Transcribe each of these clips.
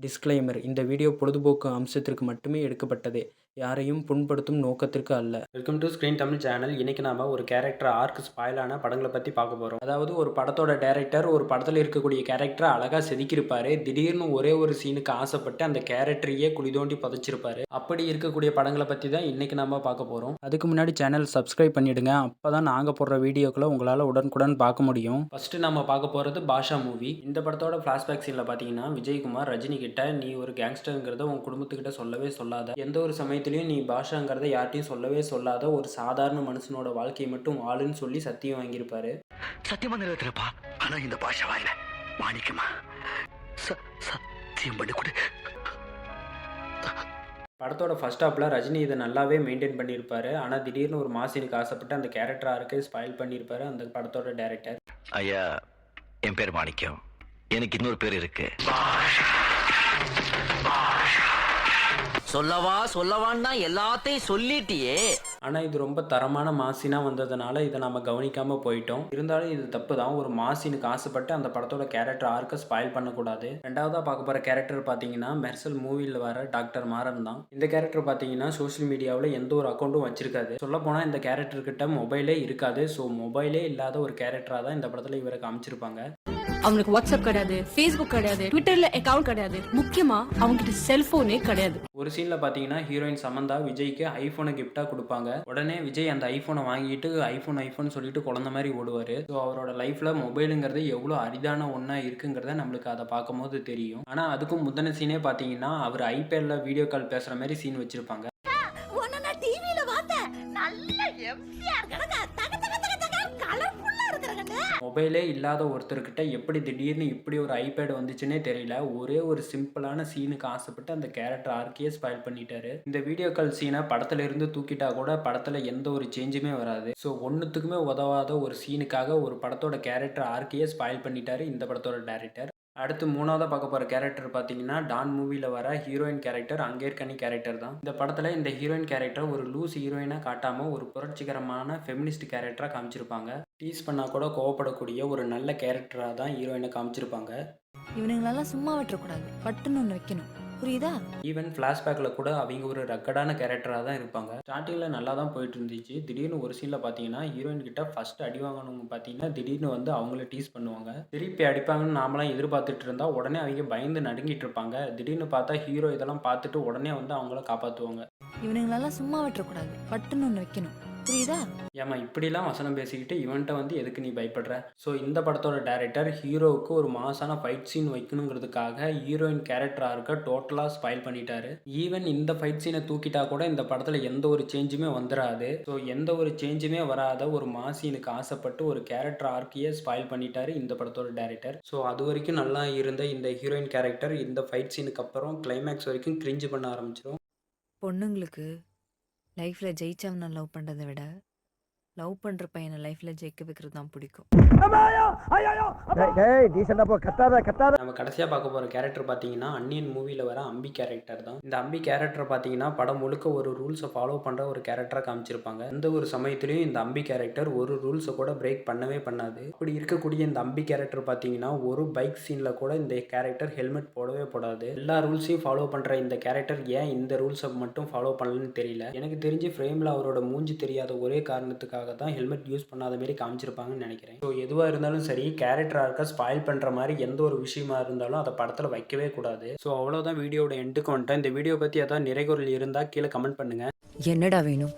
Disclaimer: இந்த video பொழுதுபோக்கு அம்சத்திற்கு மட்டுமே எடுக்கப்பட்டது. யாரையும் புண்படுத்தும் நோக்கத்திற்கு அல்ல. Welcome to screen Tamil channel. இன்னைக்கு நாம ஒரு கேரக்டர் ஆர்க் ஸ்பாயில் ஆன படங்களை பற்றி பார்க்க போகிறோம். அதாவது ஒரு படத்தோட டைரக்டர் ஒரு படத்தில் இருக்கக்கூடிய கேரக்டரை அழகாக செதுக்கியிருப்பாரு. திடீர்னு ஒரே ஒரு சீனுக்கு ஆசைப்பட்டு அந்த கேரக்டரையே குழி தோண்டி புதைச்சிருப்பாரு. அப்படி இருக்கக்கூடிய படங்களை பற்றி தான் இன்னைக்கு நாம பார்க்க போகிறோம். அதுக்கு முன்னாடி சேனல் சப்ஸ்கிரைப் பண்ணிடுங்க. அப்போ தான் நாங்கள் போடுற வீடியோக்களை உங்களால் உடனுக்குடன் பார்க்க முடியும். ஃபர்ஸ்ட் நம்ம பார்க்க போகிறது பாஷா மூவி. இந்த படத்தோட ஃப்ளாஷ்பேக் சீனில் பார்த்தீங்கன்னா விஜயகுமார் ரஜினி கிட்ட, நீ ஒரு கேங்ஸ்டர்ங்கிறத உன் குடும்பத்துக்கிட்ட சொல்லவே சொல்லாத, எந்த ஒரு சமயத்திலையும் நீ பாஷாங்கிறத யார்ட்டையும் சொல்லவே சொல்லாத, ஒரு சாதாரண மனுஷனோட வாழ்க்கையை மட்டும் வாழுன்னு சொல்லி சத்தியம் வாங்கியிருப்பாரு. சத்தியமா நிறைவேற்றப்பா. ஆனா இந்த பாஷாவா இல்ல மாணிக்கமா சத்தியம் பண்ணி கொடு. படத்தோட ஃபர்ஸ்ட் ஹாப்பில் ரஜினி இதை நல்லாவே மெயின்டைன் பண்ணியிருப்பாரு. ஆனால் திடீர்னு ஒரு மாசினுக்கு ஆசைப்பட்டு அந்த கேரக்டராக இருக்க ஸ்பாயில் பண்ணியிருப்பாரு அந்த படத்தோட டைரக்டர். ஐயா, என் பேர் மாணிக்கம். எனக்கு இன்னொரு பேர் இருக்கு. சொல்லவான்னா எல்லாத்தையும் சொல்லிட்டியே. ஆனால் இது ரொம்ப தரமான மாசினா வந்ததுனால இதை நம்ம கவனிக்காமல் போயிட்டோம். இருந்தாலும் இது தப்பு தான். ஒரு மாசினுக்கு ஆசைப்பட்டு அந்த படத்தோட கேரக்டர் ஆர்க்க ஸ்பாயில் பண்ணக்கூடாது. ரெண்டாவதாக பார்க்க போகிற கேரக்டர் பார்த்தீங்கன்னா மெர்சல் மூவியில் வர டாக்டர் மாறன் தான். இந்த கேரக்டர் பார்த்தீங்கன்னா சோஷியல் மீடியாவில் எந்த ஒரு அக்கௌண்ட்டும் வச்சிருக்காது. சொல்லப்போனால் இந்த கேரக்டர் கிட்ட மொபைலே இருக்காது. ஸோ மொபைலே இல்லாத ஒரு கேரக்டராக தான் இந்த படத்தில் இவரை காமிச்சிருப்பாங்க. அவனுக்கு வாட்ஸ்அப் கிடையாது, ஃபேஸ்புக் கிடையாது, ட்விட்டர்ல அக்கவுண்ட் கிடையாது, முக்கியமா அவங்ககிட்ட செல்போனே கிடையாது. ஒரு சீன்ல பாத்தீங்கன்னா ஹீரோயின் சமந்தா விஜய்க்கு ஐபோனை கிஃப்டா கொடுப்பாங்க. உடனே விஜய் அந்த ஐபோனை வாங்கிட்டு ஐபோன் சொல்லிட்டு குழந்த மாதிரி ஓடுவாரு. ஸோ அவரோட லைஃப்ல மொபைலுங்கிறது எவ்வளோ அரிதான ஒன்றா இருக்குங்கிறத நம்மளுக்கு அதை பார்க்கும் போது தெரியும். ஆனால் அதுக்கும் முந்தின சீனே பார்த்தீங்கன்னா அவர் ஐபேட்ல வீடியோ கால் பேசுற மாதிரி சீன் வச்சிருப்பாங்க. மொபைலே இல்லாத ஒருத்தர்கிட்ட எப்படி திடீர்னு இப்படி ஒரு ஐபேட் வந்துச்சுன்னே தெரியல. ஒரே ஒரு சிம்பிளான சீனுக்கு ஆசைப்பட்டு அந்த கேரக்டர் ஆர்க்கையே ஸ்பாயில் பண்ணிட்டாரு. இந்த வீடியோ கால் சீனை படத்துல இருந்து தூக்கிட்டா கூட படத்துல எந்த ஒரு சேஞ்சுமே வராது. ஸோ ஒன்றுத்துக்குமே உதவாத ஒரு சீனுக்காக ஒரு படத்தோட கேரக்டர் ஆர்க்கையே ஸ்பாயில் பண்ணிட்டாரு இந்த படத்தோட டைரக்டர். அடுத்து மூணாவதாக பார்க்க போகிற கேரக்டர் பார்த்தீங்கன்னா டான் மூவியில் வர ஹீரோயின் கேரக்டர் அங்கேற்கனி கேரக்டர் தான். இந்த படத்தில் இந்த ஹீரோயின் கேரக்டர் ஒரு லூஸ் ஹீரோயினாக காட்டாமல் ஒரு புரட்சிகரமான ஃபெமினிஸ்ட் கேரக்டராக காமிச்சிருப்பாங்க. டீஸ் பண்ணால் கூட கோவப்படக்கூடிய ஒரு நல்ல கேரக்டராக தான் ஹீரோயினை காமிச்சிருப்பாங்க. இவனுங்களெல்லாம் சும்மா விட்டுறக்கூடாது, பட்டுன்னு ஒன்று வைக்கணும், புரியுதா? ஈவன் ஃப்ளாஷ்பேக்கில் கூட அவங்க ஒரு ரக்கடான கேரக்டராக தான் இருப்பாங்க. ஸ்டார்டிங்கில் நல்லா தான் போயிட்டு இருந்துச்சு. திடீர்னு ஒரு சீனில் பார்த்தீங்கன்னா ஹீரோயின் கிட்ட ஃபர்ஸ்ட் அடி வாங்கணுங்க பார்த்தீங்கன்னா திடீர்னு வந்து அவங்கள டீஸ் பண்ணுவாங்க. திருப்பி அடிப்பாங்கன்னு நாமளாம் எதிர்பார்த்துட்டு இருந்தா உடனே அவங்க பயந்து நடுங்கிட்டு இருப்பாங்க. திடீர்னு பார்த்தா ஹீரோ இதெல்லாம் பார்த்துட்டு உடனே வந்து அவங்கள காப்பாற்றுவாங்க. இவனுங்களெல்லாம் சும்மா விட்டுறக்கூடாது, பட்டுன்னு ஒன்று வைக்கணும், புரியுதா? ஏமா இப்படிலாம் வசனம் பேசிக்கிட்டு இவன்ட்ட வந்து எதுக்கு நீ பயப்படுற? ஸோ இந்த படத்தோட டைரக்டர் ஹீரோவுக்கு ஒரு மாசான ஃபைட் சீன் வைக்கணுங்கிறதுக்காக ஹீரோயின் கேரக்டராக இருக்க டோட்டலாக ஸ்பாயில் பண்ணிட்டாரு. ஈவன் இந்த ஃபைட் சீனை தூக்கிட்டா கூட இந்த படத்தில் எந்த ஒரு சேஞ்சுமே வந்துடாது. ஸோ எந்த ஒரு சேஞ்சுமே வராத ஒரு மாசீனுக்கு ஆசைப்பட்டு ஒரு கேரக்டர் ஆர்க்கையே ஸ்பாயில் பண்ணிட்டாரு இந்த படத்தோட டைரக்டர். ஸோ அது வரைக்கும் நல்லா இருந்த இந்த ஹீரோயின் கேரக்டர் இந்த ஃபைட் சீனுக்கு அப்புறம் கிளைமேக்ஸ் வரைக்கும் கிரிஞ்சு பண்ண ஆரம்பிச்சிடும். பொண்ணுங்களுக்கு லைஃப்பில் ஜெயிச்சவனை லவ் பண்ணுறதை விட லவ் பண்ணுற பையனை லைஃப்பில் ஜெயிக்க வைக்கிறது தான் பிடிக்கும். நம்ம கடைசியாக பார்க்க போகிற கேரக்டர் பார்த்தீங்கன்னா அன்னியன் மூவியில் வர அம்பி கேரக்டர் தான். இந்த அம்பி கேரக்டர் பார்த்தீங்கன்னா படம் முழுக்க ஒரு ரூல்ஸை ஃபாலோ பண்ணுற ஒரு கேரக்டராக காமிச்சிருப்பாங்க. எந்த ஒரு சமயத்துலையும் இந்த அம்பி கேரக்டர் ஒரு ரூல்ஸை கூட பிரேக் பண்ணவே பண்ணாது. அப்படி இருக்கக்கூடிய இந்த அம்பி கேரக்டர் பார்த்தீங்கன்னா ஒரு பைக் சீனில் கூட இந்த கேரக்டர் ஹெல்மெட் போடவே போடாது. எல்லா ரூல்ஸையும் ஃபாலோ பண்ணுற இந்த கேரக்டர் ஏன் இந்த ரூல்ஸை மட்டும் ஃபாலோ பண்ணலன்னு தெரியல. எனக்கு தெரிஞ்சு ஃப்ரேமில் அவரோட மூஞ்சி தெரியாத ஒரே காரணத்துக்காக தான் ஹெல்மெட் யூஸ் பண்ணாத மாதிரி காமிச்சிருப்பாங்கன்னு நினைக்கிறேன். ஸோ எதுவாக இருந்தாலும் சரி, கேரக்டராக இருக்க ஸ்பாயில் பண்ணுற மாதிரி எந்த ஒரு விஷயமா இருந்தாலும் அதை படத்தில் வைக்கவே கூடாது. ஸோ அவ்வளோதான், வீடியோட எண்டுக்கு வந்துட்டேன். இந்த வீடியோ பற்றி ஏதாவது நிறைகுறல் இருந்தால் கீழே கமெண்ட் பண்ணுங்கள். என்னடா வேணும்?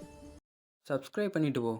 சப்ஸ்கிரைப் பண்ணிட்டு போ.